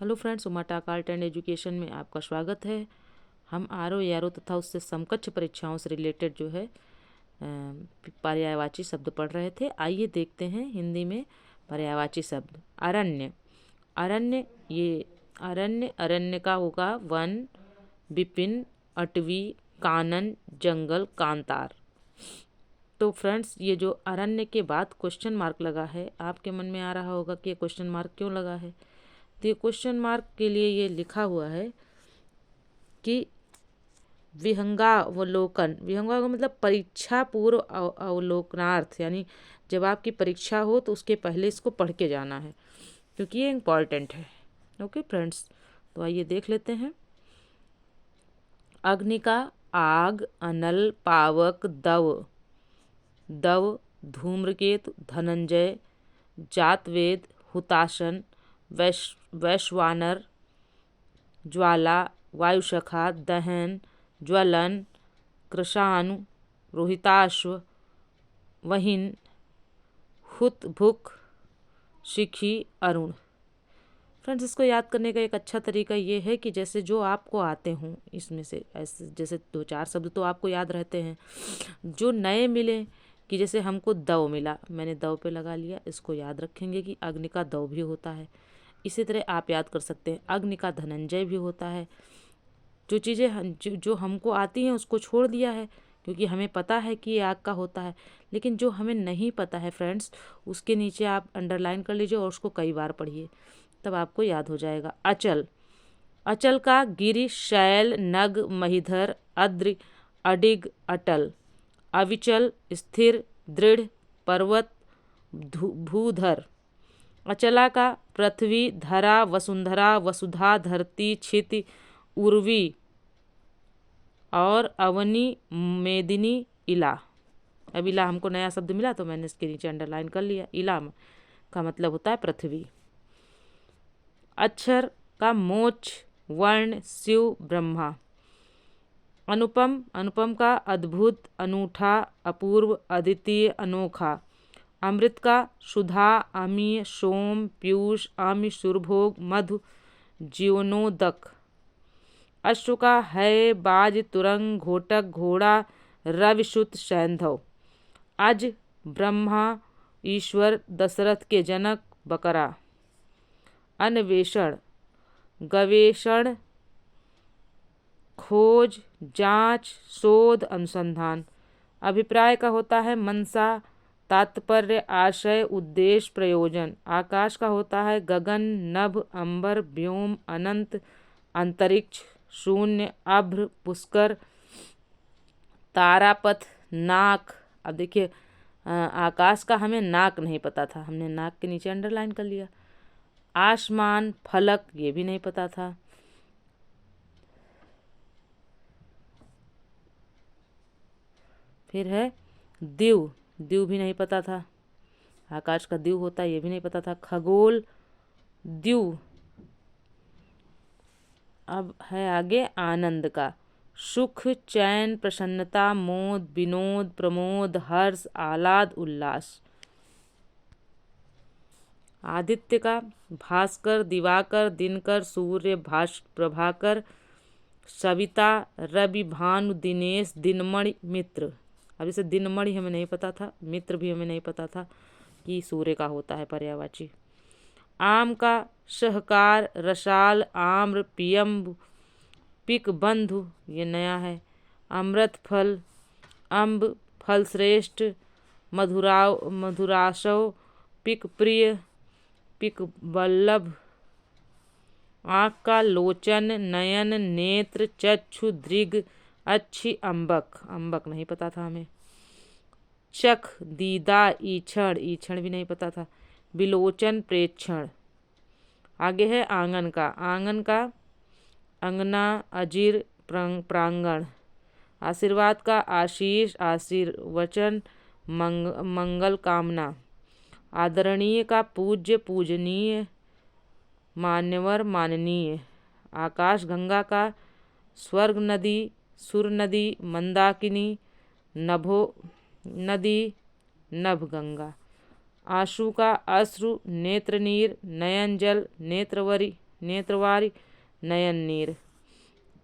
Hello friends, Uma talk art and education में आपका स्वागत है। हम आरओ एआरओ तथा उससे समकक्ष परीक्षाओं से रिलेटेड जो है पर्यायवाची शब्द पढ़ रहे थे। आइए देखते हैं हिंदी में पर्यायवाची शब्द। अरण्य। अरण्य, ये अरण्य अरण्य का होगा वन, विपिन, अटवी, कानन, जंगल, कांतार। तो फ्रेंड्स, ये जो अरण्य के बाद क्वेश्चन मार्क लगा है, आपके मन में आ रहा होगा कि ये क्वेश्चन मार्क क्यों लगा है। तो ये क्वेश्चन मार्क के लिए ये लिखा हुआ है कि विहंगावलोकन। विहंगा का मतलब परीक्षा पूर्व अवलोकनार्थ, यानी जब आपकी परीक्षा हो तो उसके पहले इसको पढ़ के जाना है, क्योंकि ये इम्पॉर्टेंट है। ओके फ्रेंड्स, तो आइए देख लेते हैं। अग्निका, आग, अनल, पावक, दव। दव, धूम्रकेतु, धनंजय, जातवेद, हुताशन, वैश्वानर, ज्वाला, वायुशखा, दहन, ज्वलन, कृशानु, रोहिताश्व, वहिन, हुत, भुक, शिखी, अरुण। फ्रेंड्स, इसको याद करने का एक अच्छा तरीका ये है कि जैसे जो आपको आते हों, इसमें से ऐसे जैसे 2-4 शब्द तो आपको याद रहते हैं, जो नए मिले, कि जैसे हमको दव मिला, मैंने दव पे लगा लिया, इसको याद रखेंगे कि अग्नि का दव भी होता है। इसी तरह आप याद कर सकते हैं अग्नि का धनंजय भी होता है। जो चीज़ें जो हमको आती हैं उसको छोड़ दिया है, क्योंकि हमें पता है कि ये आग का होता है। लेकिन जो हमें नहीं पता है फ्रेंड्स, उसके नीचे आप अंडरलाइन कर लीजिए और उसको कई बार पढ़िए, तब आपको याद हो जाएगा। अचल। अचल का गिरि, शैल, नग, महीधर, अद्र, अडिग, अटल। अविचल, स्थिर, दृढ़, पर्वत, भूधर। अचला का पृथ्वी, धरा, वसुंधरा, वसुधा, धरती, क्षिति, उर्वी, और अवनी, मेदिनी, इला। अब इला हमको नया शब्द मिला तो मैंने इसके नीचे अंडरलाइन कर लिया। इला का मतलब होता है पृथ्वी। अक्षर का मोक्ष, वर्ण, शिव, ब्रह्मा। अनुपम। अनुपम का अद्भुत, अनूठा, अपूर्व, अद्वितीय, अनोखा। अमृत का सुधा, अमीय, सोम, पीयूष, आम्र, सुरभोग, मधु, जीवनोदक। अश्व का है, बाज, तुरंग, घोटक, घोड़ा, रविसुत, सैंधव। अज, ब्रह्मा, ईश्वर, दशरथ के जनक, बकरा। अन्वेषण, गवेषण, खोज, जांच, शोध, अनुसंधान। अभिप्राय का होता है मंशा, तात्पर्य, आशय, उद्देश्य, प्रयोजन। आकाश का होता है गगन, नभ, अंबर, व्योम, अनंत, अंतरिक्ष, शून्य, अभ्र, पुष्कर, तारापथ, नाक। अब देखिए, आकाश का हमें नाक नहीं पता था, हमने नाक के नीचे अंडरलाइन कर लिया। आसमान, फलक, ये भी नहीं पता था। फिर है दिव। दिव भी नहीं पता था, आकाश का दिव होता है, ये भी नहीं पता था। खगोल, दिव। अब है आगे आनंद का, सुख, चैन, प्रसन्नता, मोद, विनोद, प्रमोद, हर्ष, आह्लाद, उल्लास। आदित्य का भास्कर, दिवाकर, दिनकर, सूर्य, प्रभाकर, सविता, रवि, भानु, दिनेश, दिनमणि, मित्र। अब जैसे दिनमणि हमें नहीं पता था, मित्र भी हमें नहीं पता था कि सूर्य का होता है पर्यायवाची। आम का सहकार, रसाल, आम्र, पियम्ब, पिक, बंधु, ये नया है। अमृत फल, अम्ब, फल श्रेष्ठ, मधुराशव, पिक प्रिय, पिक बल्लभ। आँख का लोचन, नयन, नेत्र, चक्षु, दृग, अच्छी, अम्बक। अम्बक नहीं पता था हमें। चख, दीदा, ईक्षण, ईक्षण भी नहीं पता था। विलोचन, प्रेक्षण। आगे है आंगन का। आंगन का अंगना, अजीर, प्रांगण। आशीर्वाद का आशीष, आशीर्वचन, मंगल कामना। आदरणीय का पूज्य, पूजनीय, मान्यवर, माननीय। आकाश गंगा का स्वर्ग नदी, सुर नदी, मंदाकिनी, नभो नदी, नभ गंगा। आंसू का अश्रु, नेत्र नीर, नयन जल, नेत्रवरी, नेत्रवारी नयन नीर।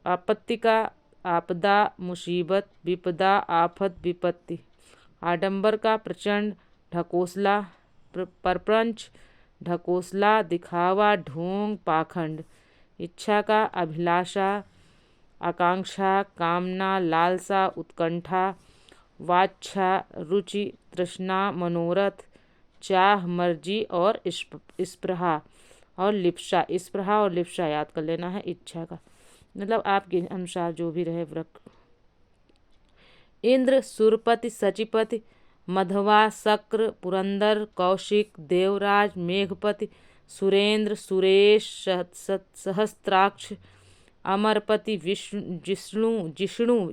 आपत्ति का आपदा मुसीबत विपदा आफत विपत्ति। आडंबर का प्रचंड ढकोसला परपंच ढकोसला दिखावा ढोंग पाखंड। इच्छा का अभिलाषा आकांक्षा कामना लालसा उत्कंठा वाच्छा रुचि तृष्णा मनोरथ चाह मर्जी और स्पृहा और लिप्सा। स्पृहा और लिप्सा याद कर लेना है इच्छा का मतलब आपके अनुसार जो भी रहे व्रत। इंद्र सुरपति सचिपति मधवा शक्र पुरंदर कौशिक देवराज मेघपति सुरेंद्र सुरेश सहस्त्राक्ष अमरपति विष्णु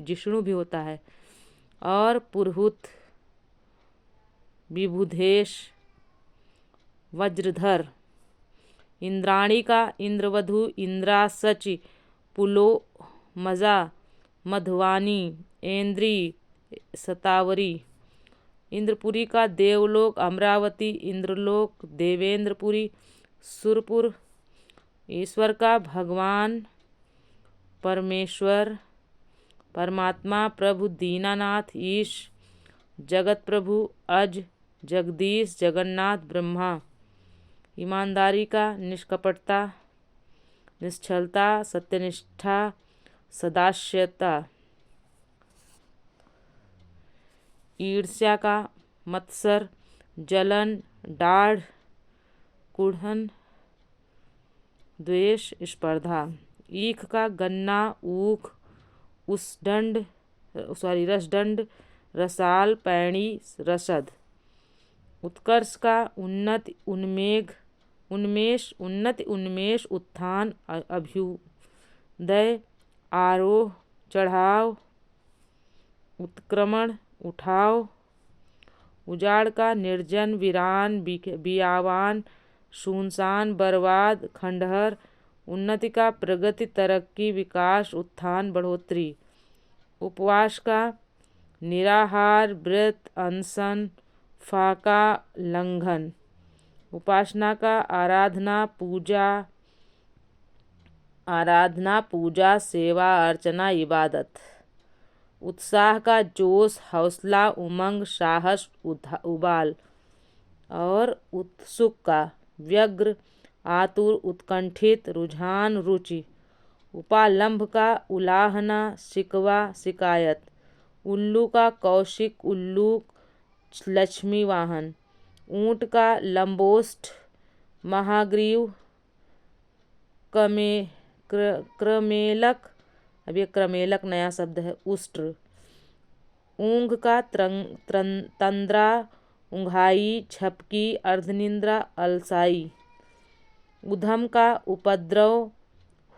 जिष्णु भी होता है और पुरहुत विभुधेश वज्रधर। इंद्राणी का इंद्रवधु इंद्रा सचि पुलो मजा मधवानी ऐन्द्री सतावरी। इंद्रपुरी का देवलोक अमरावती इंद्रलोक देवेंद्रपुरी सुरपुर। ईश्वर का भगवान परमेश्वर परमात्मा प्रभु दीनानाथ ईश जगत प्रभु अज जगदीश जगन्नाथ ब्रह्मा। ईमानदारी का निष्कपटता निश्चलता सत्यनिष्ठा सदास्यता। ईर्ष्या का मत्सर जलन डाढ़ कुढ़न द्वेष स्पर्धा। ईख का गन्ना ऊख रसदंड रसाल पैणी रसद। उत्कर्ष का उन्नति उन्मेष उत्थान अभ्युदय आरोह चढ़ाव उत्क्रमण उठाव। उजाड़ का निर्जन वीरान बियावान सुनसान बर्बाद खंडहर। उन्नति का प्रगति तरक्की विकास उत्थान बढ़ोतरी। उपवास का निराहार व्रत अनशन फाका लंघन। उपासना का आराधना पूजा सेवा अर्चना इबादत। उत्साह का जोश हौसला उमंग साहस उबाल। और उत्सुक का व्यग्र आतुर उत्कंठित रुझान रुचि। उपालंभ का उलाहना शिकवा शिकायत। उल्लू का कौशिक उल्लूक लक्ष्मी वाहन। ऊंट का लंबोष्ठ महाग्रीव क्रमेलक। अब ये क्रमेलक नया शब्द है उष्ट्र। ऊंघ का तंद्रा ऊंघाई झपकी अर्धनिद्रा अलसाई। उधम का उपद्रव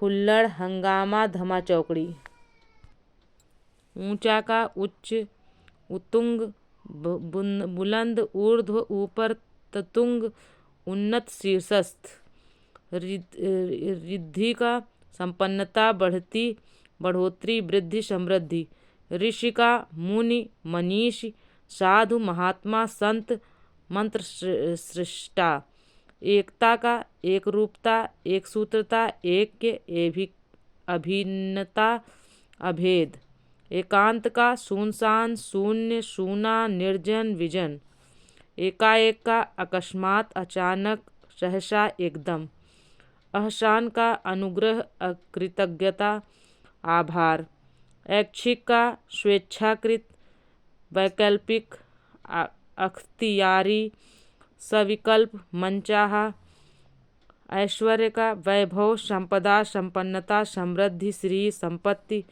हुल्लड़ हंगामा धमाचौकड़ी। ऊंचा का उच्च उत्तुंग बुलंद ऊर्ध्व ऊपर ततुंग उन्नत शीर्षस्थ। रिद्धि का संपन्नता बढ़ोतरी वृद्धि समृद्धि। ऋषि का मुनि मनीषी साधु महात्मा संत मंत्र सृष्टा। एकता का एक रूपता एक सूत्रता एक अभिन्नता अभेद। एकांत का सुनसान शून्य सूना निर्जन विजन। एकाएक का अकस्मात अचानक सहसा एकदम। अहसान का अनुग्रह अकृतज्ञता आभार। ऐच्छिक का स्वेच्छाकृत वैकल्पिक अख्तियारी सविकल्प मनचाहा। ऐश्वर्य का वैभव संपदा संपन्नता समृद्धि श्री संपत्ति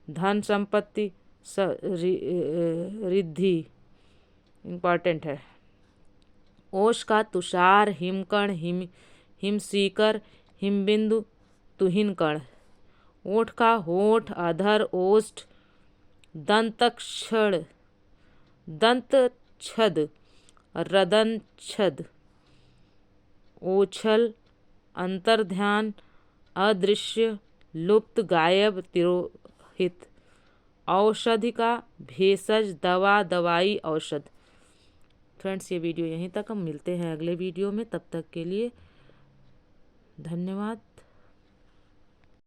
धन संपत्ति रिद्धि इम्पॉर्टेंट है। ओश का तुषार हिमकण हिमसीकर हिमबिंदु तुहिन कण। ओठ का होठ अधर ओष्ठ दंतक्षण दंतछद रदनछद। ओछल अंतर्ध्यान अदृश्य लुप्त गायब तिरोहित। औषधि का भेषज दवा दवाई औषध। फ्रेंड्स ये वीडियो यहीं तक, हम मिलते हैं अगले वीडियो में, तब तक के लिए धन्यवाद।